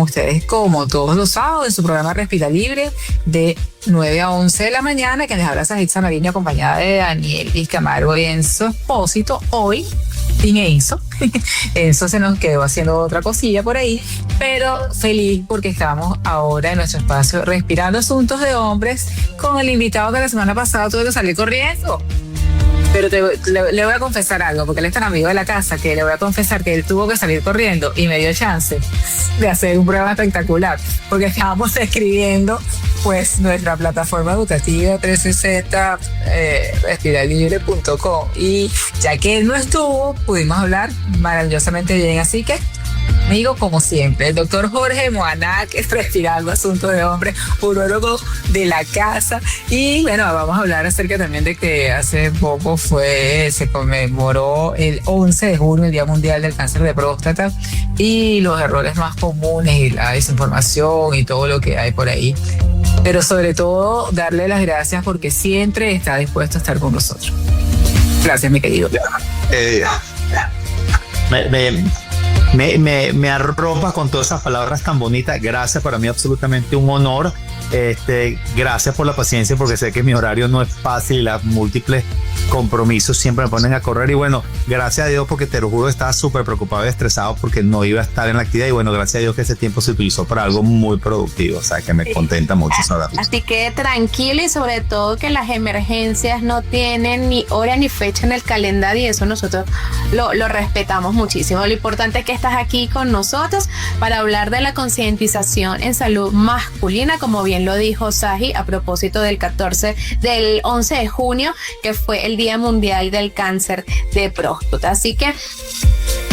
con ustedes como todos los sábados en su programa Respira Libre de 9 a 11 de la mañana, que les habla Saritza Mariño acompañada de Daniel Vizcamargo y Enzo Espósito. Hoy sin Enzo. Enzo se nos quedó haciendo otra cosilla por ahí, pero feliz porque estamos ahora en nuestro espacio Respirando Asuntos de Hombres con el invitado que la semana pasada tuve que salir corriendo. Pero le voy a confesar algo, porque él es tan amigo de la casa que le voy a confesar que él tuvo que salir corriendo y me dio chance de hacer un programa espectacular, porque estábamos escribiendo pues nuestra plataforma educativa 360, respiralibre.com, y ya que él no estuvo, pudimos hablar maravillosamente bien, así que amigo, como siempre, el doctor Jorge Moanac, Respirando Asuntos de Hombres, urólogo de la casa. Y bueno, vamos a hablar acerca también de que hace poco se conmemoró el 11 de junio, el Día Mundial del Cáncer de Próstata, y los errores más comunes y la desinformación y todo lo que hay por ahí. Pero sobre todo, darle las gracias porque siempre está dispuesto a estar con nosotros. Gracias, mi querido. Me arropa con todas esas palabras tan bonitas. Gracias, para mí absolutamente un honor. Gracias por la paciencia, porque sé que mi horario no es fácil y los múltiples compromisos siempre me ponen a correr. Y bueno, gracias a Dios, porque te lo juro, estaba súper preocupado y estresado porque no iba a estar en la actividad. Y bueno, gracias a Dios que ese tiempo se utilizó para algo muy productivo. O sea, que me contenta mucho saberlo. Así que tranquilo, y sobre todo que las emergencias no tienen ni hora ni fecha en el calendario, y eso nosotros lo respetamos muchísimo. Lo importante es que estás aquí con nosotros para hablar de la concientización en salud masculina, como bien lo dijo Saji, a propósito del 11 de junio, que fue el Día Mundial del Cáncer de Próstata. Así que,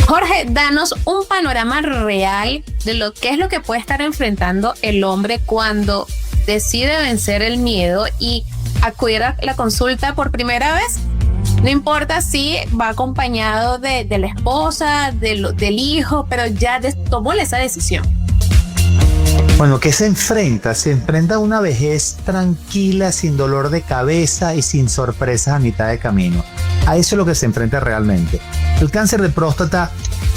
Jorge, danos un panorama real de lo que es lo que puede estar enfrentando el hombre cuando decide vencer el miedo y acudir a la consulta por primera vez. No importa si va acompañado de la esposa, del hijo, pero ya tomó esa decisión. Bueno, ¿qué se enfrenta? Se enfrenta a una vejez tranquila, sin dolor de cabeza y sin sorpresas a mitad de camino. A eso es lo que se enfrenta realmente. El cáncer de próstata,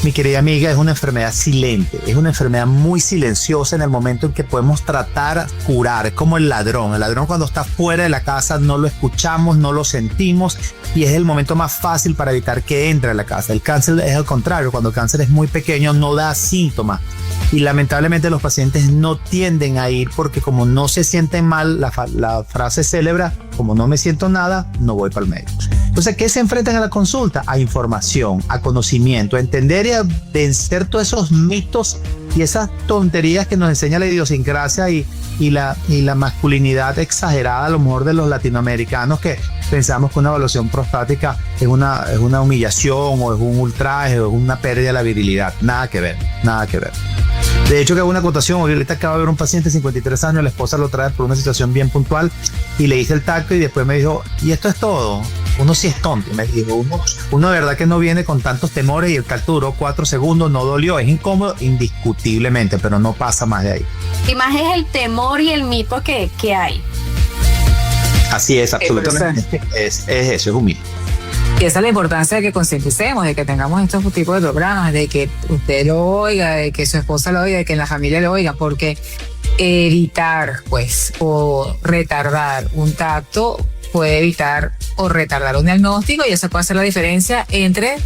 mi querida amiga, es una enfermedad silente, es una enfermedad muy silenciosa en el momento en que podemos tratar, curar. Es como el ladrón. El ladrón, cuando está fuera de la casa, no lo escuchamos, no lo sentimos, y es el momento más fácil para evitar que entre a la casa. El cáncer es al contrario. Cuando el cáncer es muy pequeño, no da síntomas, y lamentablemente los pacientes no tienden a ir porque, como no se sienten mal, la frase célebre, como no me siento nada, no voy para el médico. Entonces, ¿qué se enfrentan a la consulta? A información, a conocimiento, a entender y a vencer todos esos mitos y esas tonterías que nos enseña la idiosincrasia y la masculinidad exagerada, a lo mejor, de los latinoamericanos, que pensamos que una evaluación prostática es una humillación, o es un ultraje, o es una pérdida de la virilidad. Nada que ver, nada que ver. De hecho, que hago una acotación. Ahorita acaba de ver un paciente de 53 años, la esposa lo trae por una situación bien puntual, y le hice el tacto, y después me dijo, ¿y esto es todo? Uno sí es tonto. Me dijo, uno de verdad que no viene con tantos temores, y el tacto duró 4 segundos, no dolió, es incómodo, indiscutiblemente, pero no pasa más de ahí. Y más es el temor y el mito que hay. Así es, absolutamente. Es eso, es un mito. Y esa es la importancia de que concienticemos, de que tengamos estos tipos de programas, de que usted lo oiga, de que su esposa lo oiga, de que en la familia lo oiga, porque evitar, pues, o retardar un tacto puede evitar o retardar un diagnóstico, y eso puede hacer la diferencia entre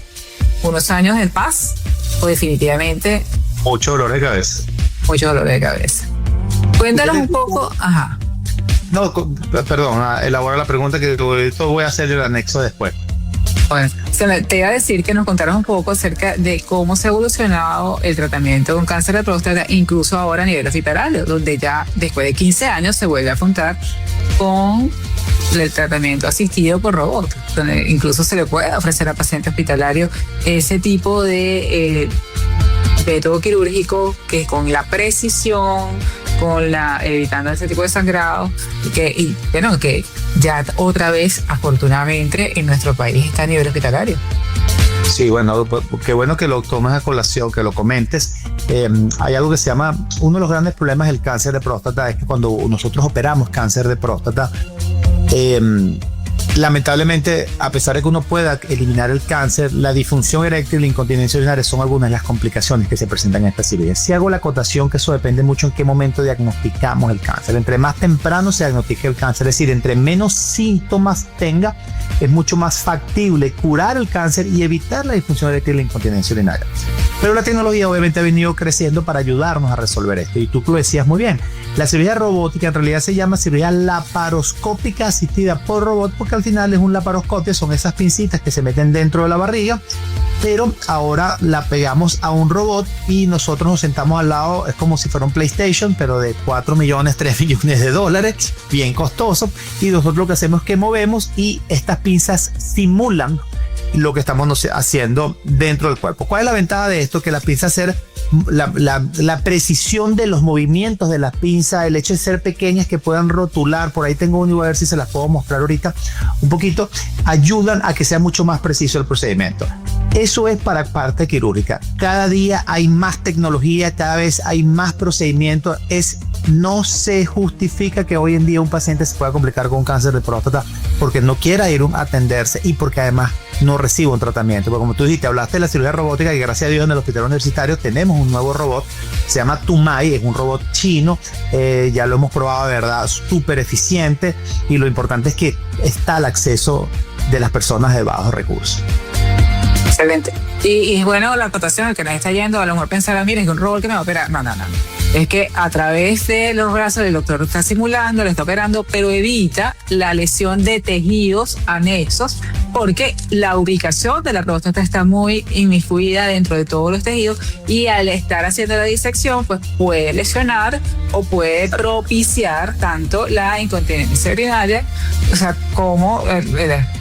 unos años de paz o definitivamente mucho dolor de cabeza. Mucho dolor de cabeza. Cuéntanos un poco. Ajá. No, perdón, elabora la pregunta, que esto voy a hacer el anexo después. Bueno, te iba a decir que nos contaras un poco acerca de cómo se ha evolucionado el tratamiento con cáncer de próstata, incluso ahora a nivel hospitalario, donde ya después de 15 años se vuelve a afrontar con el tratamiento asistido por robot, donde incluso se le puede ofrecer a paciente hospitalario ese tipo de método quirúrgico, que con la precisión, evitando ese tipo de sangrado, que ya otra vez, afortunadamente, en nuestro país está a nivel hospitalario. Sí, bueno, qué bueno que lo tomes a colación, que lo comentes. Hay algo que se llama, uno de los grandes problemas del cáncer de próstata es que cuando nosotros operamos cáncer de próstata, lamentablemente, a pesar de que uno pueda eliminar el cáncer, la disfunción eréctil y la incontinencia urinaria son algunas de las complicaciones que se presentan en esta cirugía. Si hago la acotación que eso depende mucho en qué momento diagnosticamos el cáncer. Entre más temprano se diagnostique el cáncer, es decir, entre menos síntomas tenga, es mucho más factible curar el cáncer y evitar la disfunción eréctil y la incontinencia urinaria. Pero la tecnología obviamente ha venido creciendo para ayudarnos a resolver esto. Y tú lo decías muy bien. La cirugía robótica en realidad se llama cirugía laparoscópica asistida por robot, porque al final es un laparoscopio, son esas pincitas que se meten dentro de la barriga, pero ahora la pegamos a un robot y nosotros nos sentamos al lado. Es como si fuera un PlayStation, pero de 4 millones, 3 millones de dólares, bien costoso, y nosotros lo que hacemos es que movemos y estas pinzas simulan lo que estamos haciendo dentro del cuerpo. ¿Cuál es la ventaja de esto? Que la pinza hacer la precisión de los movimientos de las pinzas, el hecho de ser pequeñas que puedan rotular, por ahí tengo uno, a ver si se las puedo mostrar ahorita un poquito, ayudan a que sea mucho más preciso el procedimiento. Eso es para parte quirúrgica. Cada día hay más tecnología, cada vez hay más procedimientos. No se justifica que hoy en día un paciente se pueda complicar con un cáncer de próstata porque no quiera ir a atenderse y porque además no reciba un tratamiento. Porque como tú dijiste, hablaste de la cirugía robótica, y gracias a Dios en el hospital universitario tenemos un nuevo robot, se llama Tumai, es un robot chino, ya lo hemos probado, de verdad, súper eficiente, y lo importante es que está al acceso de las personas de bajos recursos. Excelente. Y bueno, la acotación, el que nos está yendo, a lo mejor pensará, miren, que un robot que me va a operar. No. Es que a través de los brazos el doctor está simulando, le está operando, pero evita la lesión de tejidos anexos, porque la ubicación de la próstata está muy inmiscuida dentro de todos los tejidos, y al estar haciendo la disección, pues puede lesionar o puede propiciar tanto la incontinencia urinaria, o sea, como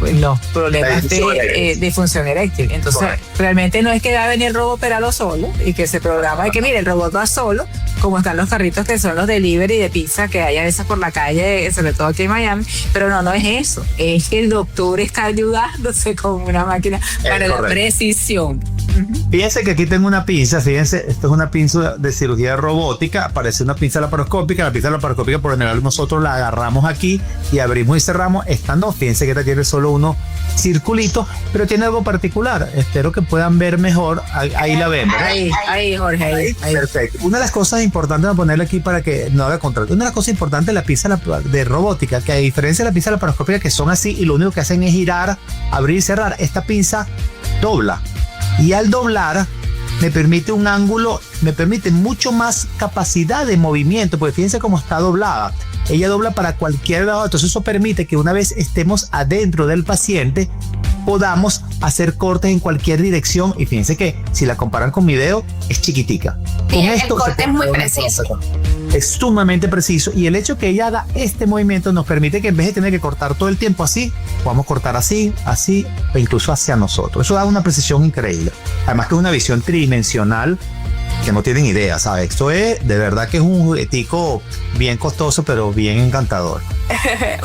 los problemas de función eréctil. Entonces, realmente no es que va a venir el robot a operarlo solo y que se programa de que, mire, el robot va solo, como están los carritos que son los delivery de pizza que hay a veces por la calle, sobre todo aquí en Miami, pero no es eso, es que el doctor está ayudándose con una máquina para la precisión. Fíjense que aquí tengo una pinza, fíjense, esto es una pinza de cirugía robótica, parece una pinza laparoscópica. La pinza laparoscópica por lo general nosotros la agarramos aquí y abrimos y cerramos. Esta no, fíjense que esta tiene solo uno circulito, pero tiene algo particular. Espero que puedan ver mejor. Ahí la ven, ¿verdad? Ahí, Jorge, ahí. Perfecto. Una de las cosas importantes de ponerle aquí para que no haga contrato, una de las cosas importantes de la pinza de robótica, que a diferencia de la pinza laparoscópica que son así y lo único que hacen es girar, abrir y cerrar, esta pinza dobla. Y al doblar me permite un ángulo, me permite mucho más capacidad de movimiento, porque fíjense cómo está doblada. Ella dobla para cualquier lado, entonces eso permite que una vez estemos adentro del paciente podamos hacer cortes en cualquier dirección. Y fíjense que si la comparan con mi dedo, es chiquitica. Con esto, el corte es muy preciso. Es sumamente preciso, y el hecho que ella haga este movimiento nos permite que en vez de tener que cortar todo el tiempo así, podamos cortar así, o incluso hacia nosotros. Eso da una precisión increíble. Además que es una visión tridimensional que no tienen idea, ¿sabes? Esto es, de verdad que es un juguetico bien costoso, pero bien encantador.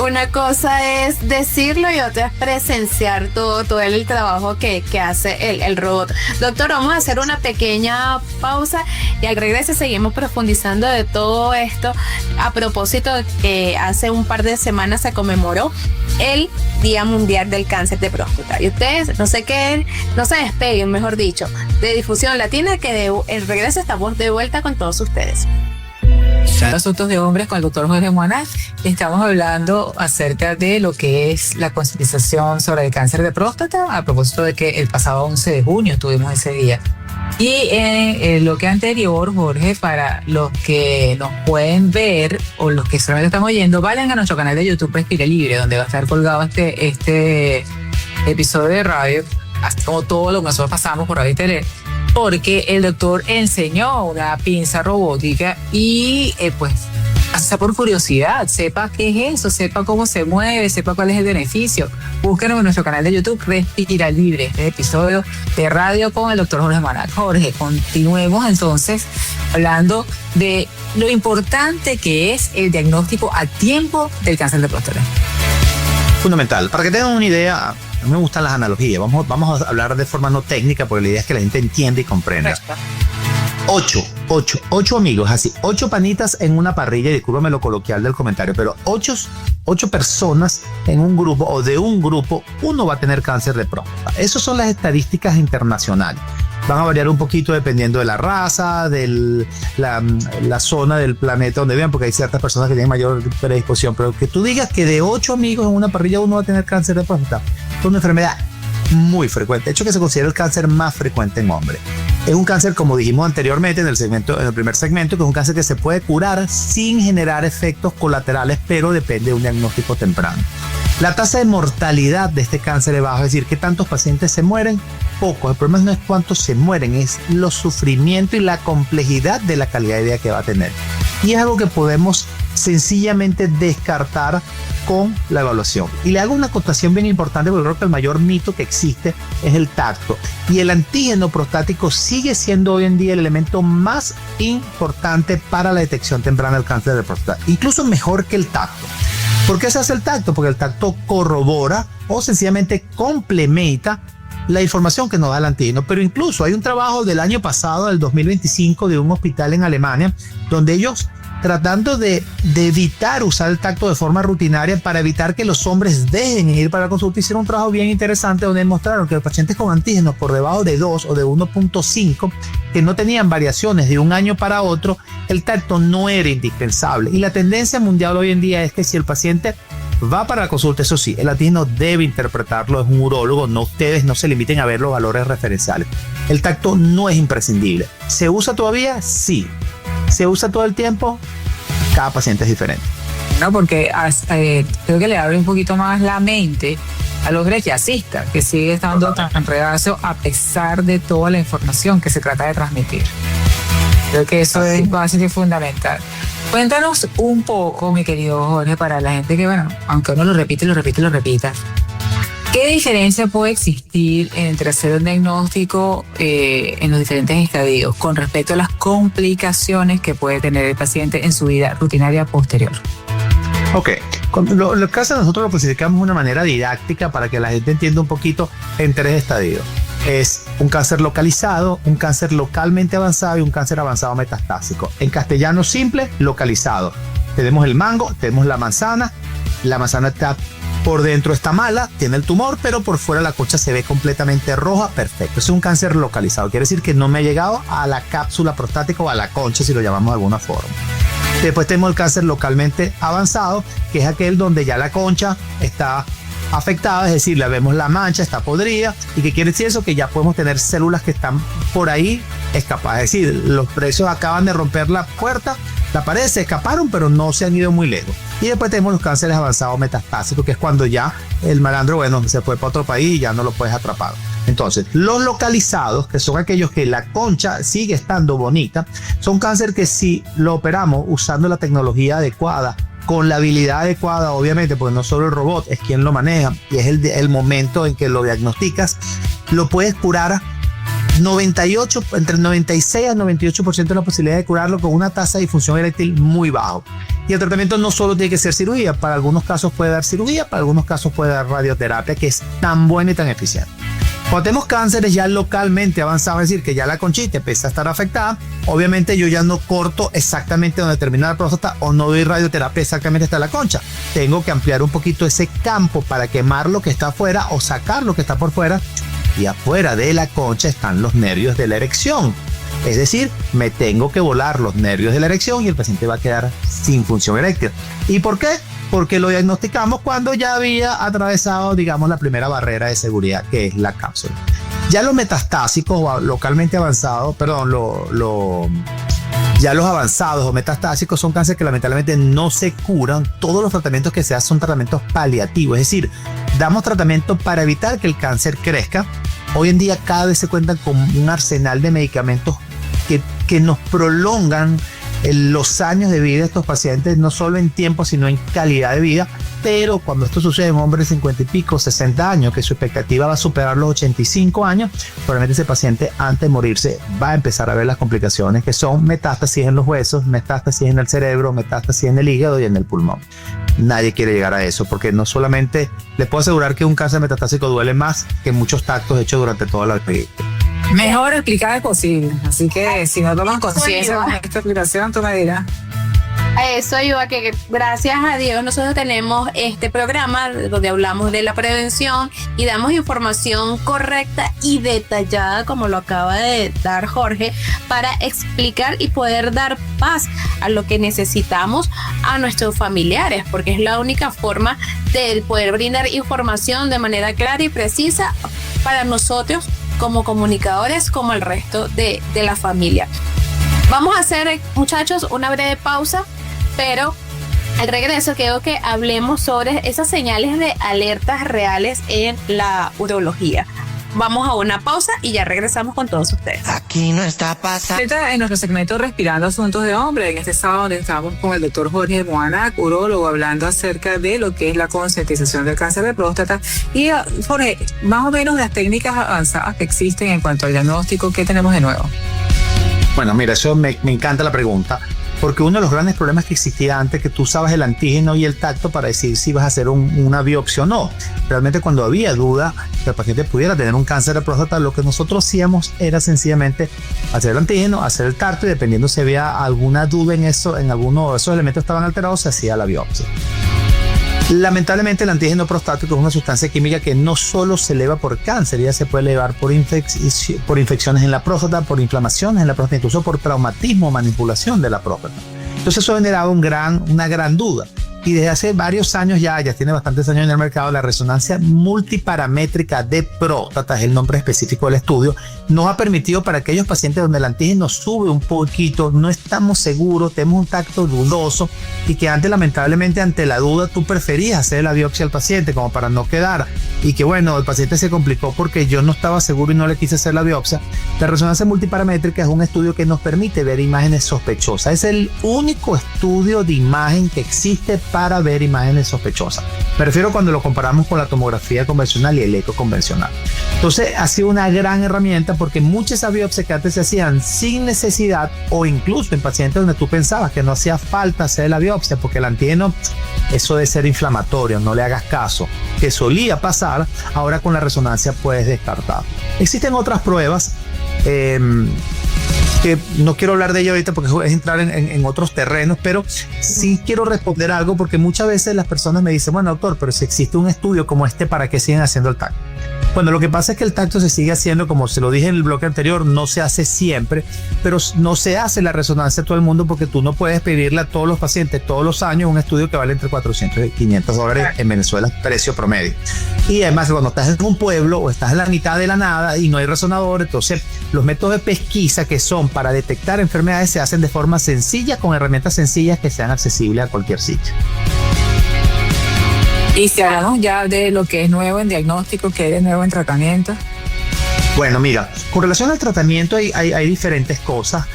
Una cosa es decirlo y otra es presenciar todo el trabajo que hace el robot. Doctor, vamos a hacer una pequeña pausa y al regreso seguimos profundizando de todo esto. A propósito, hace un par de semanas se conmemoró el Día Mundial del Cáncer de Próstata. Y ustedes, no se despeguen, mejor dicho, de Difusión Latina, que el regreso estamos de vuelta con todos ustedes. Asuntos de hombres con el doctor Jorge Moanás. Estamos hablando acerca de lo que es la concientización sobre el cáncer de próstata, a propósito de que el pasado 11 de junio tuvimos ese día. Y en lo que anterior, Jorge, para los que nos pueden ver o los que solamente están oyendo, vayan a nuestro canal de YouTube Respire Libre, donde va a estar colgado este episodio de radio, así como todo lo que nosotros pasamos por Radio y Tele, porque el doctor enseñó una pinza robótica y pues hasta por curiosidad, sepa qué es eso, sepa cómo se mueve, sepa cuál es el beneficio. Búsquenos en nuestro canal de YouTube Respira Libre, este episodio de radio con el doctor Jorge Moanás. Jorge, continuemos entonces hablando de lo importante que es el diagnóstico a tiempo del cáncer de próstata. Fundamental. Para que tengan una idea, a mí me gustan las analogías. Vamos a hablar de forma no técnica, porque la idea es que la gente entienda y comprenda. Ocho amigos, así, 8 panitas en una parrilla, y discúlpame lo coloquial del comentario, pero 8 personas en un grupo o de un grupo, uno va a tener cáncer de próstata. Esas son las estadísticas internacionales. Van a variar un poquito dependiendo de la raza, de la zona del planeta donde vivan, porque hay ciertas personas que tienen mayor predisposición, pero que tú digas que de 8 amigos en una parrilla uno va a tener cáncer de próstata, es una enfermedad muy frecuente. De hecho, que se considera el cáncer más frecuente en hombres. Es un cáncer, como dijimos anteriormente en el primer segmento, que es un cáncer que se puede curar sin generar efectos colaterales, pero depende de un diagnóstico temprano. La tasa de mortalidad de este cáncer es baja, es decir, ¿qué tantos pacientes se mueren? Pocos. El problema no es cuántos se mueren, es los sufrimientos y la complejidad de la calidad de vida que va a tener. Y es algo que podemos sencillamente descartar con la evaluación. Y le hago una acotación bien importante, porque creo que el mayor mito que existe es el tacto. Y el antígeno prostático sigue siendo hoy en día el elemento más importante para la detección temprana del cáncer de próstata, incluso mejor que el tacto. ¿Por qué se hace el tacto? Porque el tacto corrobora o sencillamente complementa la información que nos da el antígeno. Pero incluso hay un trabajo del año pasado, del 2025, de un hospital en Alemania, donde ellos, tratando de evitar usar el tacto de forma rutinaria para evitar que los hombres dejen ir para la consulta, hicieron un trabajo bien interesante donde demostraron que los pacientes con antígenos por debajo de 2 o de 1.5, que no tenían variaciones de un año para otro, el tacto no era indispensable. Y la tendencia mundial hoy en día es que si el paciente va para la consulta, eso sí, el antígeno debe interpretarlo, es un urólogo, no ustedes, no se limiten a ver los valores referenciales. El tacto no es imprescindible. ¿Se usa todavía? Sí. ¿Se usa todo el tiempo? Cada paciente es diferente. No, porque creo que le abre un poquito más la mente a los brequiasistas, que sigue estando tan reacio a pesar de toda la información que se trata de transmitir. Creo que eso es básico y fundamental. Cuéntanos un poco, mi querido Jorge, para la gente que, bueno, aunque uno lo repita, ¿qué diferencia puede existir entre hacer un diagnóstico en los diferentes estadios con respecto a las complicaciones que puede tener el paciente en su vida rutinaria posterior? Ok, lo que nosotros lo clasificamos de una manera didáctica para que la gente entienda un poquito en 3 estadios. Es un cáncer localizado, un cáncer localmente avanzado y un cáncer avanzado metastásico. En castellano simple, localizado. Tenemos el mango, tenemos la manzana está por dentro, está mala, tiene el tumor, pero por fuera la concha se ve completamente roja, perfecto. Es un cáncer localizado, quiere decir que no me ha llegado a la cápsula prostática o a la concha, si lo llamamos de alguna forma. Después tenemos el cáncer localmente avanzado, que es aquel donde ya la concha está afectada, es decir, la vemos la mancha, está podrida. ¿Y qué quiere decir eso? Que ya podemos tener células que están por ahí escapadas, es decir, los presos acaban de romper la puerta, la pared, se escaparon, pero no se han ido muy lejos. Y después tenemos los cánceres avanzados metastásicos, que es cuando ya el malandro, bueno, se fue para otro país y ya no lo puedes atrapar. Entonces, los localizados, que son aquellos que la concha sigue estando bonita, son cáncer que si lo operamos usando la tecnología adecuada, con la habilidad adecuada, obviamente, porque no solo el robot es quien lo maneja, y es el momento en que lo diagnosticas, lo puedes curar entre el 96 al 98% de la posibilidad de curarlo con una tasa de disfunción eréctil muy bajo. Y el tratamiento no solo tiene que ser cirugía, para algunos casos puede dar cirugía, para algunos casos puede dar radioterapia, que es tan buena y tan eficiente. Cuando tenemos cánceres ya localmente avanzados, es decir, que ya la conchita empieza a estar afectada, obviamente yo ya no corto exactamente donde termina la próstata o no doy radioterapia exactamente hasta la concha. Tengo que ampliar un poquito ese campo para quemar lo que está afuera o sacar lo que está por fuera. Y afuera de la concha están los nervios de la erección. Es decir, me tengo que volar los nervios de la erección y el paciente va a quedar sin función eréctil. ¿Y por qué? Porque lo diagnosticamos cuando ya había atravesado, digamos, la primera barrera de seguridad, que es la cápsula. Ya los metastásicos o localmente avanzados, ya los avanzados o metastásicos son cánceres que lamentablemente no se curan. Todos los tratamientos que se hacen son tratamientos paliativos, es decir, damos tratamiento para evitar que el cáncer crezca. Hoy en día cada vez se cuentan con un arsenal de medicamentos que nos prolongan los años de vida de estos pacientes, no solo en tiempo, sino en calidad de vida. Pero cuando esto sucede en hombres de 50 y pico, 60 años, que su expectativa va a superar los 85 años, probablemente ese paciente antes de morirse va a empezar a ver las complicaciones, que son metástasis en los huesos, metástasis en el cerebro, metástasis en el hígado y en el pulmón. Nadie quiere llegar a eso, porque no solamente les puedo asegurar que un cáncer metastásico duele más que muchos tactos hechos durante toda la vida. Mejor explicada posible. Así que si no toman conciencia de esta explicación, tú me dirás. A eso iba, que gracias a Dios nosotros tenemos este programa donde hablamos de la prevención y damos información correcta y detallada, como lo acaba de dar Jorge, para explicar y poder dar paz a lo que necesitamos a nuestros familiares, porque es la única forma de poder brindar información de manera clara y precisa para nosotros como comunicadores, como el resto de la familia. Vamos a hacer, muchachos, una breve pausa, pero al regreso quiero que hablemos sobre esas señales de alertas reales en la urología. Vamos a una pausa y ya regresamos con todos ustedes. Aquí no está pasando. Ahorita en nuestro segmento Respirando Asuntos de Hombre, en este sábado donde estamos con el doctor Jorge Moanac, urólogo, hablando acerca de lo que es la concientización del cáncer de próstata. Y Jorge, más o menos las técnicas avanzadas que existen en cuanto al diagnóstico, ¿qué tenemos de nuevo? Bueno, mira, eso me encanta la pregunta, porque uno de los grandes problemas que existía antes, que tú usabas el antígeno y el tacto para decir si ibas a hacer una biopsia o no. Realmente cuando había duda que el paciente pudiera tener un cáncer de próstata, lo que nosotros hacíamos era sencillamente hacer el antígeno, hacer el tacto, y dependiendo si había alguna duda en eso, en alguno de esos elementos estaban alterados, se hacía la biopsia. Lamentablemente el antígeno prostático es una sustancia química que no solo se eleva por cáncer, ya se puede elevar por infecciones en la próstata, por inflamaciones en la próstata, incluso por traumatismo o manipulación de la próstata. Entonces eso generaba una gran duda. Y desde hace varios años ya tiene bastantes años en el mercado, la resonancia multiparamétrica de próstata, es el nombre específico del estudio, nos ha permitido para aquellos pacientes donde el antígeno sube un poquito, no estamos seguros, tenemos un tacto dudoso, y que antes, lamentablemente, ante la duda, tú preferías hacer la biopsia al paciente como para no quedar, y que bueno, el paciente se complicó porque yo no estaba seguro y no le quise hacer la biopsia. La resonancia multiparamétrica es un estudio que nos permite ver imágenes sospechosas. Es el único estudio de imagen que existe para ver imágenes sospechosas. Me refiero cuando lo comparamos con la tomografía convencional y el eco convencional. Entonces ha sido una gran herramienta, porque muchas biopsias que antes se hacían sin necesidad, o incluso en pacientes donde tú pensabas que no hacía falta hacer la biopsia porque el antígeno, eso de ser inflamatorio, no le hagas caso, que solía pasar, ahora con la resonancia puedes descartar. Existen otras pruebas que no quiero hablar de ello ahorita porque es entrar en otros terrenos, pero sí quiero responder algo, porque muchas veces las personas me dicen, bueno, doctor, pero si existe un estudio como este, ¿para qué siguen haciendo el tacto? Bueno, lo que pasa es que el tacto se sigue haciendo, como se lo dije en el bloque anterior, no se hace siempre, pero no se hace la resonancia a todo el mundo, porque tú no puedes pedirle a todos los pacientes todos los años un estudio que vale entre $400 y $500 en Venezuela, precio promedio. Y además, cuando estás en un pueblo o estás en la mitad de la nada y no hay resonador, entonces los métodos de pesquisa que son para detectar enfermedades se hacen de forma sencilla, con herramientas sencillas que sean accesibles a cualquier sitio. Y si hablamos ya de lo que es nuevo en diagnóstico, que es nuevo en tratamiento. Bueno, mira, con relación al tratamiento hay diferentes cosas.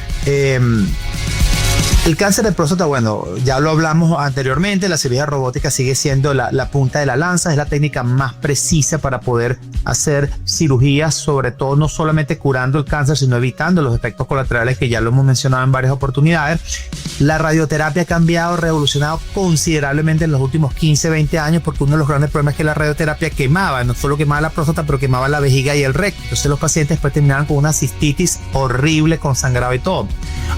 El cáncer de próstata, bueno, ya lo hablamos anteriormente, la cirugía robótica sigue siendo la punta de la lanza, es la técnica más precisa para poder hacer cirugías, sobre todo no solamente curando el cáncer, sino evitando los efectos colaterales, que ya lo hemos mencionado en varias oportunidades. La radioterapia ha cambiado, revolucionado considerablemente en los últimos 15, 20 años, porque uno de los grandes problemas es que la radioterapia quemaba, no solo quemaba la próstata, pero quemaba la vejiga y el recto. Entonces los pacientes después terminaban con una cistitis horrible, con sangrado y todo.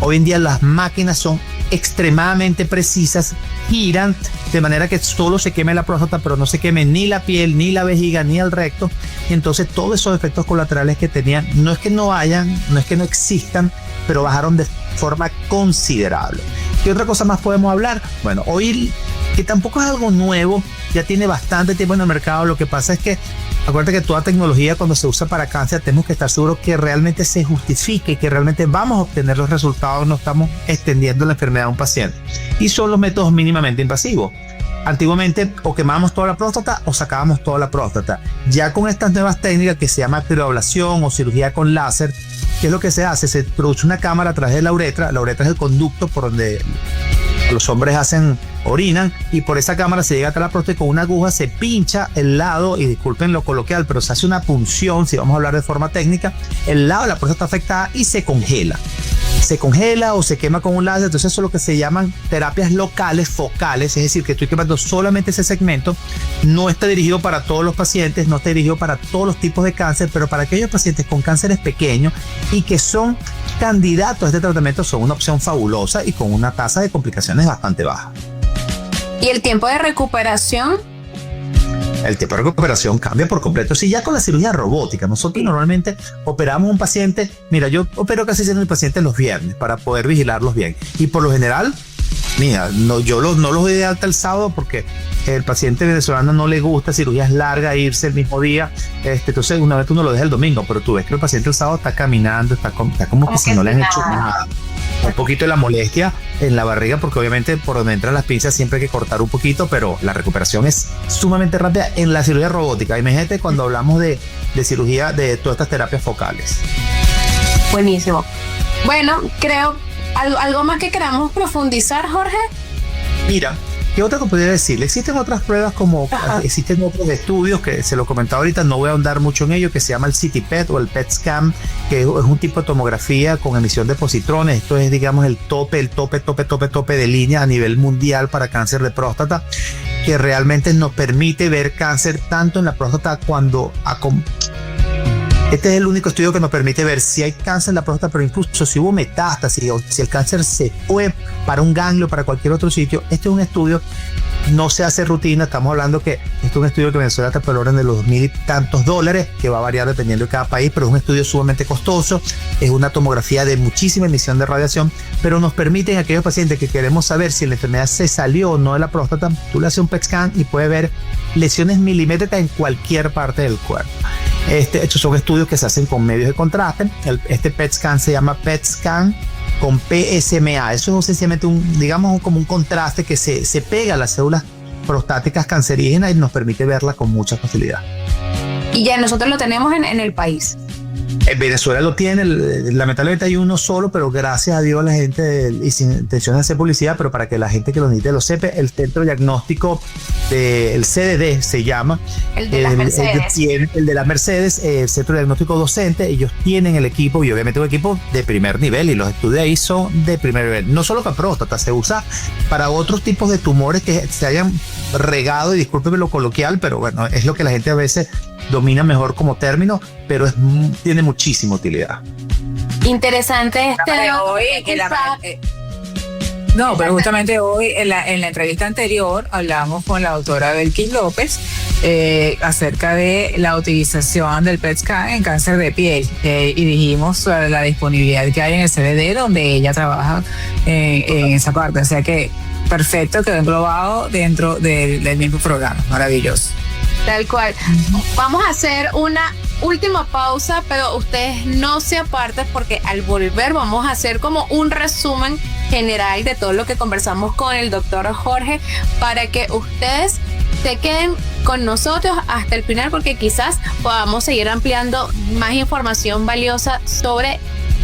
Hoy en día las máquinas son extremadamente precisas, giran de manera que solo se queme la próstata, pero no se queme ni la piel, ni la vejiga, ni el recto. Y entonces todos esos efectos colaterales que tenían, no es que no hayan, no es que no existan, pero bajaron de forma considerable. ¿Qué otra cosa más podemos hablar? Bueno, hoy, que tampoco es algo nuevo, ya tiene bastante tiempo en el mercado. Lo que pasa es que acuérdate que toda tecnología, cuando se usa para cáncer, tenemos que estar seguros que realmente se justifique y que realmente vamos a obtener los resultados, no estamos extendiendo la enfermedad a un paciente. Y son los métodos mínimamente invasivos. Antiguamente o quemábamos toda la próstata o sacábamos toda la próstata. Ya con estas nuevas técnicas que se llama crioablación o cirugía con láser, ¿qué es lo que se hace? Se produce una cámara a través de la uretra. La uretra es el conducto por donde los hombres orinan, y por esa cámara se llega hasta la próstata y con una aguja se pincha el lado, y disculpen lo coloquial, pero se hace una punción, si vamos a hablar de forma técnica, el lado de la próstata afectada, y se congela. se congela o se quema con un láser. Entonces eso es lo que se llaman terapias locales, focales, es decir, que estoy quemando solamente ese segmento. No está dirigido para todos los pacientes, no está dirigido para todos los tipos de cáncer, pero para aquellos pacientes con cánceres pequeños y que son candidatos a este tratamiento son una opción fabulosa y con una tasa de complicaciones bastante baja. ¿Y el tiempo de recuperación? El tiempo de recuperación cambia por completo. Si ya con la cirugía robótica, nosotros normalmente operamos un paciente, mira, yo opero casi siempre mis pacientes los viernes para poder vigilarlos bien. Y por lo general, mira, no los doy de alta el sábado porque el paciente venezolano no le gusta cirugías largas, irse el mismo día. Entonces, una vez tú no lo dejas el domingo, pero tú ves que el paciente el sábado está caminando, está como que si no le han hecho nada. Un poquito de la molestia en la barriga, porque obviamente por donde entran las pinzas siempre hay que cortar un poquito, pero la recuperación es sumamente rápida en la cirugía robótica. Imagínate cuando hablamos de cirugía de todas estas terapias focales. Buenísimo. Bueno, creo, ¿algo más que queramos profundizar, Jorge? Mira, ¿qué otra que podría decirle? Existen otras pruebas existen otros estudios que se lo comentaba ahorita, no voy a ahondar mucho en ello, que se llama el CT PET o el PET scan, que es un tipo de tomografía con emisión de positrones. Esto es, digamos, el tope de línea a nivel mundial para cáncer de próstata, que realmente nos permite ver cáncer tanto en la próstata este es el único estudio que nos permite ver si hay cáncer en la próstata, pero incluso si hubo metástasis o si el cáncer se fue para un ganglio, para cualquier otro sitio. Este es un estudio, no se hace rutina, estamos hablando que este es un estudio que Venezuela está por el orden de los $1,000 y tantos, que va a variar dependiendo de cada país, pero es un estudio sumamente costoso, es una tomografía de muchísima emisión de radiación, pero nos permite en aquellos pacientes que queremos saber si la enfermedad se salió o no de la próstata, tú le haces un PET scan y puedes ver lesiones milimétricas en cualquier parte del cuerpo. Estos son estudios que se hacen con medios de contraste. Este PET scan se llama PET scan con PSMA. Eso es sencillamente digamos como un contraste que se pega a las células prostáticas cancerígenas y nos permite verla con mucha facilidad. Y ya nosotros lo tenemos en el país. En Venezuela lo tiene, lamentablemente hay uno solo, pero gracias a Dios la gente, y sin intención de hacer publicidad, pero para que la gente que lo necesite lo sepa, el centro diagnóstico del CDD se llama. El de las Mercedes. El de las Mercedes, el centro diagnóstico docente, ellos tienen el equipo y obviamente un equipo de primer nivel y los estudios ahí son de primer nivel. No solo para próstata, se usa para otros tipos de tumores que se hayan regado, y discúlpeme lo coloquial, pero bueno, es lo que la gente a veces domina mejor como término, pero tiene muchísima utilidad. Interesante No, pero justamente hoy en la entrevista anterior hablamos con la doctora Belkis López acerca de la utilización del PET scan en cáncer de piel y dijimos sobre la disponibilidad que hay en el CBD donde ella trabaja en esa parte, o sea que perfecto, quedó englobado dentro del mismo programa, maravilloso. Tal cual. Vamos a hacer una última pausa, pero ustedes no se aparten porque al volver vamos a hacer como un resumen general de todo lo que conversamos con el doctor Jorge para que ustedes se queden con nosotros hasta el final porque quizás podamos seguir ampliando más información valiosa sobre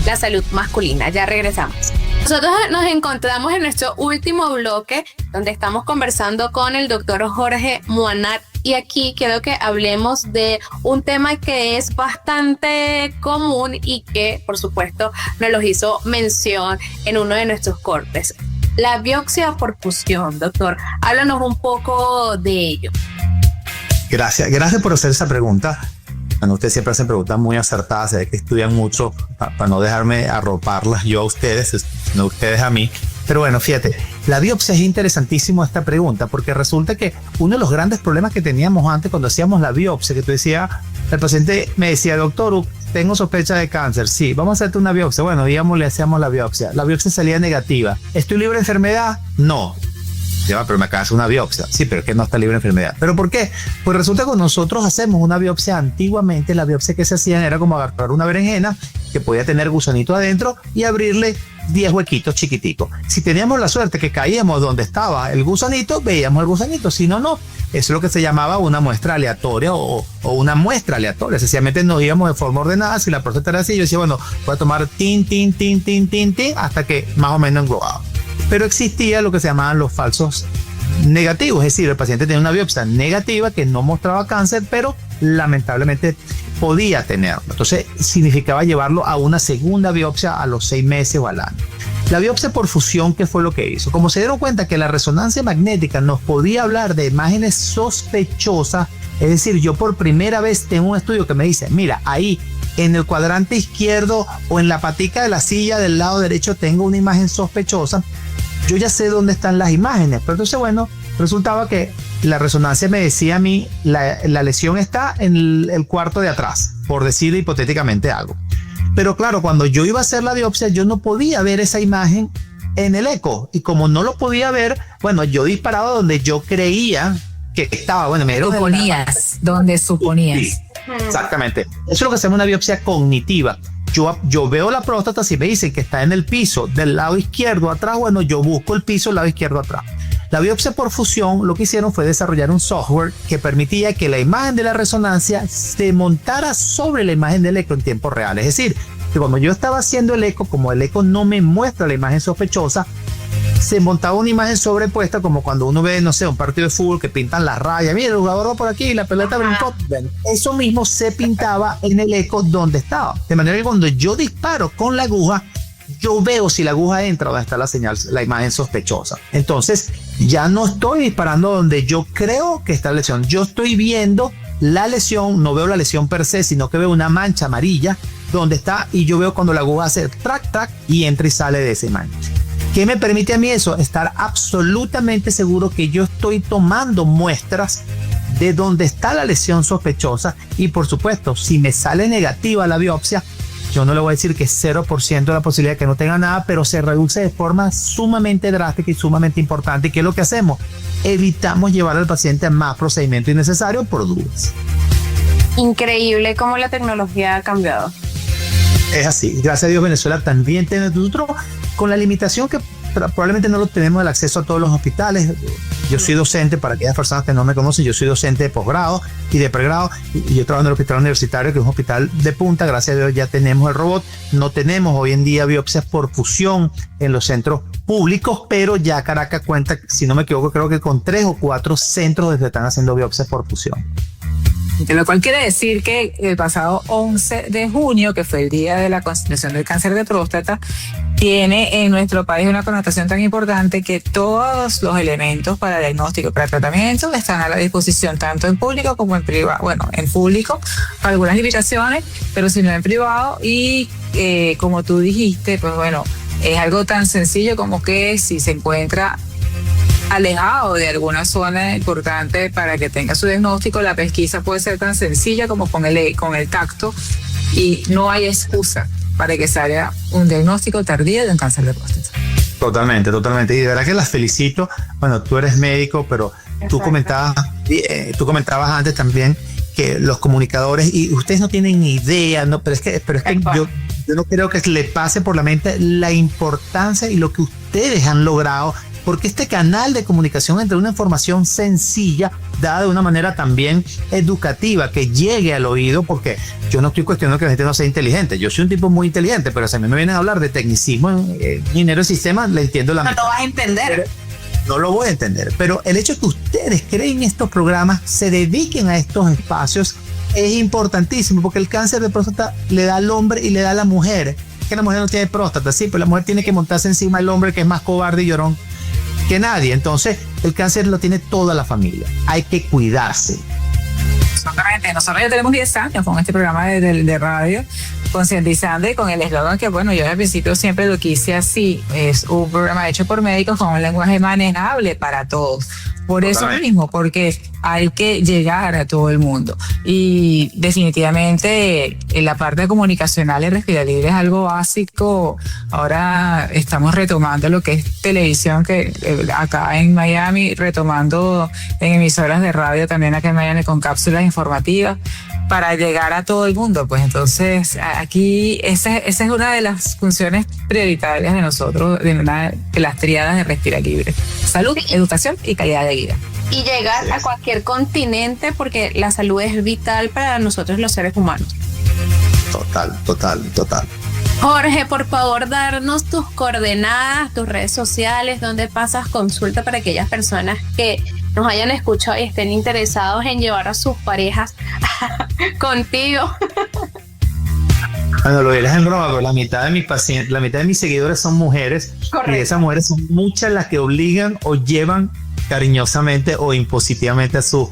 la salud masculina. Ya regresamos. Nosotros nos encontramos en nuestro último bloque donde estamos conversando con el doctor Jorge Muanat. Y aquí quiero que hablemos de un tema que es bastante común y que, por supuesto, nos los hizo mención en uno de nuestros cortes. La biopsia por punción, doctor. Háblanos un poco de ello. Gracias por hacer esa pregunta. Bueno, ustedes siempre hacen preguntas muy acertadas, sé que estudian mucho para no dejarme arroparlas yo a ustedes, sino ustedes a mí. Pero bueno, fíjate, la biopsia es interesantísimo esta pregunta porque resulta que uno de los grandes problemas que teníamos antes cuando hacíamos la biopsia, que tú decías, el paciente me decía, doctor, tengo sospecha de cáncer, sí, vamos a hacerte una biopsia. Bueno, digamos, le hacíamos la biopsia salía negativa. ¿Estoy libre de enfermedad? No. Pero me acabas de hacer una biopsia. Sí, pero es que no está libre de enfermedad. ¿Pero por qué? Pues resulta que cuando nosotros hacemos una biopsia, antiguamente la biopsia que se hacían era como agarrar una berenjena que podía tener gusanito adentro y abrirle 10 huequitos chiquiticos. Si teníamos la suerte que caíamos donde estaba el gusanito, veíamos el gusanito. Si no, no. Eso es lo que se llamaba una muestra aleatoria o una muestra aleatoria. Sencillamente nos íbamos de forma ordenada. Si la próstata era así, yo decía, bueno, voy a tomar tin, hasta que más o menos englobaba. Pero existía lo que se llamaban los falsos negativos, es decir, el paciente tenía una biopsia negativa que no mostraba cáncer, pero lamentablemente podía tenerlo. Entonces significaba llevarlo a una segunda biopsia a los 6 meses o al año. La biopsia por fusión, ¿qué fue lo que hizo? Como se dieron cuenta que la resonancia magnética nos podía hablar de imágenes sospechosas, es decir, yo por primera vez tengo un estudio que me dice, mira, ahí en el cuadrante izquierdo o en la patica de la silla del lado derecho tengo una imagen sospechosa, yo ya sé dónde están las imágenes. Pero entonces, bueno, resultaba que la resonancia me decía a mí, la lesión está en el cuarto de atrás, por decir hipotéticamente algo. Pero claro, cuando yo iba a hacer la biopsia, yo no podía ver esa imagen en el eco. Y como no lo podía ver, bueno, yo disparaba donde yo creía que estaba. Bueno, me dieron suponías, donde suponías. Sí, exactamente. Eso es lo que se llama una biopsia cognitiva. Yo veo la próstata, si me dicen que está en el piso del lado izquierdo atrás, bueno, yo busco el piso del lado izquierdo atrás. La biopsia por fusión lo que hicieron fue desarrollar un software que permitía que la imagen de la resonancia se montara sobre la imagen del eco en tiempo real. Es decir, que cuando yo estaba haciendo el eco, como el eco no me muestra la imagen sospechosa, se montaba una imagen sobrepuesta, como cuando uno ve, no sé, un partido de fútbol que pintan las rayas. Mira, el jugador va por aquí y la pelota brincó. Eso mismo se pintaba en el eco donde estaba. De manera que cuando yo disparo con la aguja, yo veo si la aguja entra donde está la señal, la imagen sospechosa. Entonces, ya no estoy disparando donde yo creo que está la lesión. Yo estoy viendo la lesión, no veo la lesión per se, sino que veo una mancha amarilla donde está, y yo veo cuando la aguja hace track, track y entra y sale de esa imagen. ¿Qué me permite a mí eso? Estar absolutamente seguro que yo estoy tomando muestras de donde está la lesión sospechosa, y por supuesto, si me sale negativa la biopsia, yo no le voy a decir que es 0% de la posibilidad de que no tenga nada, pero se reduce de forma sumamente drástica y sumamente importante. ¿Y qué es lo que hacemos? Evitamos llevar al paciente a más procedimiento innecesario por dudas. Increíble cómo la tecnología ha cambiado. Es así. Gracias a Dios, Venezuela también tiene nosotros, con la limitación que probablemente no lo tenemos el acceso a todos los hospitales. Yo soy docente, para aquellas personas que no me conocen, yo soy docente de posgrado y de pregrado, y yo trabajo en el hospital universitario, que es un hospital de punta. Gracias a Dios ya tenemos el robot. No tenemos hoy en día biopsias por fusión en los centros públicos, pero ya Caracas cuenta, si no me equivoco, creo que con 3 o 4 centros donde están haciendo biopsias por fusión. Lo cual quiere decir que el pasado 11 de junio, que fue el día de la constitución del cáncer de próstata, tiene en nuestro país una connotación tan importante que todos los elementos para diagnóstico y para tratamiento están a la disposición, tanto en público como en privado. Bueno, en público, con algunas limitaciones, pero si no en privado. Y como tú dijiste, pues bueno, es algo tan sencillo como que si se encuentra alejado de alguna zona importante para que tenga su diagnóstico, la pesquisa puede ser tan sencilla como con el tacto, y no hay excusa para que salga un diagnóstico tardío de un cáncer de próstata. Totalmente, totalmente. Y de verdad que las felicito. Bueno, tú eres médico, pero tú comentabas antes también que los comunicadores, y ustedes no tienen ni idea, no, pero es que yo no creo que le pase por la mente la importancia y lo que ustedes han logrado, porque este canal de comunicación entre una información sencilla, dada de una manera también educativa, que llegue al oído, porque yo no estoy cuestionando que la gente no sea inteligente, yo soy un tipo muy inteligente, pero si a mí me vienen a hablar de tecnicismo en ingeniero de sistemas, le entiendo la mitad. No lo vas a entender. No lo voy a entender, pero el hecho de que ustedes creen estos programas, se dediquen a estos espacios, es importantísimo, porque el cáncer de próstata le da al hombre y le da a la mujer. Que la mujer no tiene próstata, sí, pero la mujer tiene que montarse encima del hombre, que es más cobarde y llorón que nadie. Entonces el cáncer lo tiene toda la familia, hay que cuidarse. Exactamente, nosotros ya tenemos 10 años con este programa de radio, concientizando, y con el eslogan que, bueno, yo al principio siempre lo quise así, es un programa hecho por médicos con un lenguaje manejable para todos. Por eso mismo, porque hay que llegar a todo el mundo. Y definitivamente la parte comunicacional en Respira Libre es algo básico. Ahora estamos retomando lo que es televisión, que acá en Miami, retomando en emisoras de radio también acá en Miami con cápsulas informativas para llegar a todo el mundo. Pues entonces aquí esa es una de las funciones prioritarias de nosotros, de una de las tríadas de Respira Libre: salud, educación y calidad de vida. Y llegar a cualquier continente, porque la salud es vital para nosotros los seres humanos. Total. Jorge, por favor, darnos tus coordenadas, tus redes sociales, donde pasas consulta para aquellas personas que nos hayan escuchado y estén interesados en llevar a sus parejas contigo. Bueno, lo dirás en broma, pero la mitad de mis pacientes, la mitad de mis seguidores son mujeres. Correcto. Y esas mujeres son muchas las que obligan o llevan cariñosamente o impositivamente a su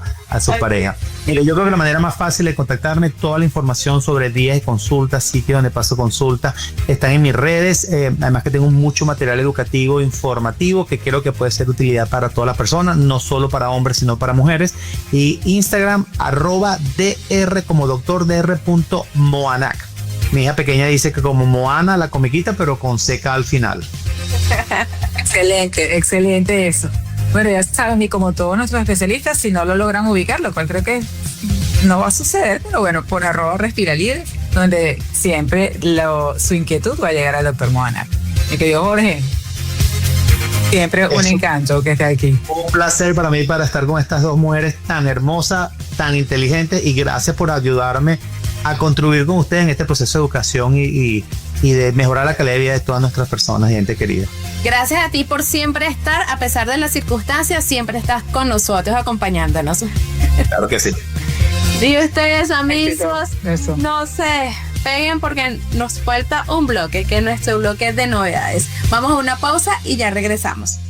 pareja. Mire, yo creo que la manera más fácil de contactarme, toda la información sobre días de consultas, sitios donde paso consulta, están en mis redes. Además que tengo mucho material educativo, informativo, que creo que puede ser de utilidad para todas las personas, no solo para hombres, sino para mujeres. Y Instagram, @dr como doctor.dr.moanac. Mi hija pequeña dice que como Moana, la comiquita, pero con seca al final. Excelente, excelente eso. Bueno, ya saben, y como todos nuestros especialistas, si no lo logran ubicar, lo cual creo que no va a suceder, pero bueno, por @respiralibre, donde siempre su inquietud va a llegar al doctor Moana. Mi querido Jorge, siempre un encanto que esté aquí. Un placer para mí para estar con estas dos mujeres tan hermosas, tan inteligentes, y gracias por ayudarme a contribuir con ustedes en este proceso de educación y de mejorar la calidad de vida de todas nuestras personas y gente querida. Gracias a ti por siempre estar, a pesar de las circunstancias, siempre estás con nosotros acompañándonos. Claro que sí. Y ustedes, amigos, Eso. no se peguen porque nos falta un bloque, que es nuestro bloque de novedades. Vamos a una pausa y ya regresamos.